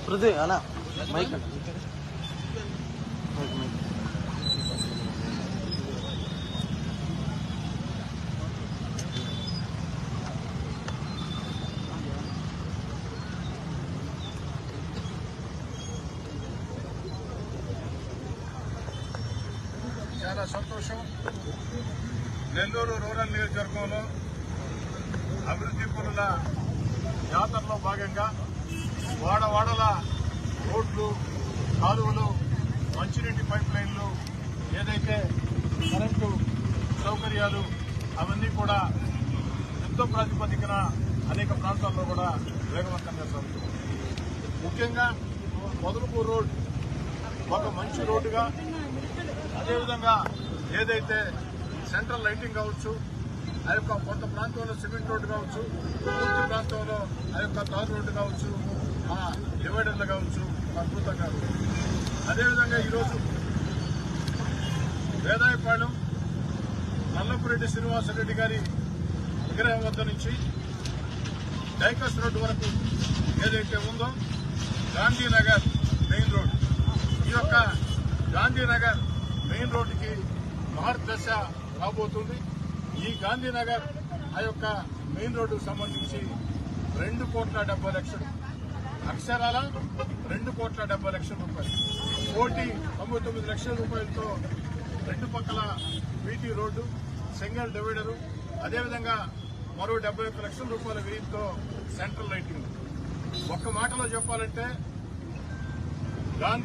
పృథ్వీ అలా మైక్ చాలా సంతోషం. నెల్లూరు రూరల్ నియోజకవర్గంలో అభివృద్ధి పనుల జాతరలో భాగంగా వాడవాడల రోడ్లు, కాలువలు, మంచినీటి పైప్ లైన్లు, ఏదైతే కరెంటు సౌకర్యాలు అవన్నీ కూడా యుద్ధ ప్రాతిపదికన అనేక ప్రాంతాల్లో కూడా వేగవంతంగా జరుగుతుంది. ముఖ్యంగా పొదలకూరు రోడ్ ఒక మంచి రోడ్డుగా, అదేవిధంగా ఏదైతే సెంట్రల్ లైటింగ్ కావచ్చు, ఆ యొక్క కొంత ప్రాంతంలో సిమెంట్ రోడ్డు కావచ్చు, పూర్తి ప్రాంతంలో ఆ యొక్క తారు రోడ్డు కావచ్చు, ఆ డివైడర్లు కావచ్చు, అద్భుతంగా ఉంది. అదేవిధంగా ఈరోజు వేదాయపాలెం నల్లపురెడ్డి శ్రీనివాసరెడ్డి గారి విగ్రహం వద్ద నుంచి డైకస్ రోడ్డు వరకు ఏదైతే ఉందో గాంధీనగర్ మెయిన్ రోడ్, ఈ యొక్క గాంధీనగర్ మెయిన్ రోడ్డుకి మహర్దశ రాబోతుంది. ఈ గాంధీనగర్ ఆ యొక్క మెయిన్ రోడ్డుకు సంబంధించి 2,70,00,000 అక్షరాల 2,70,00,000 రూపాయలు, 1,99,00,000 రూపాయలతో రెండు పక్కల బీటీ రోడ్డు, సింగిల్ డివైడరు, అదేవిధంగా మరో 71,00,000 రూపాయల వ్యయంతో సెంట్రల్ లైటింగ్. ఒక్క మాటలో చెప్పాలంటే గాంధీ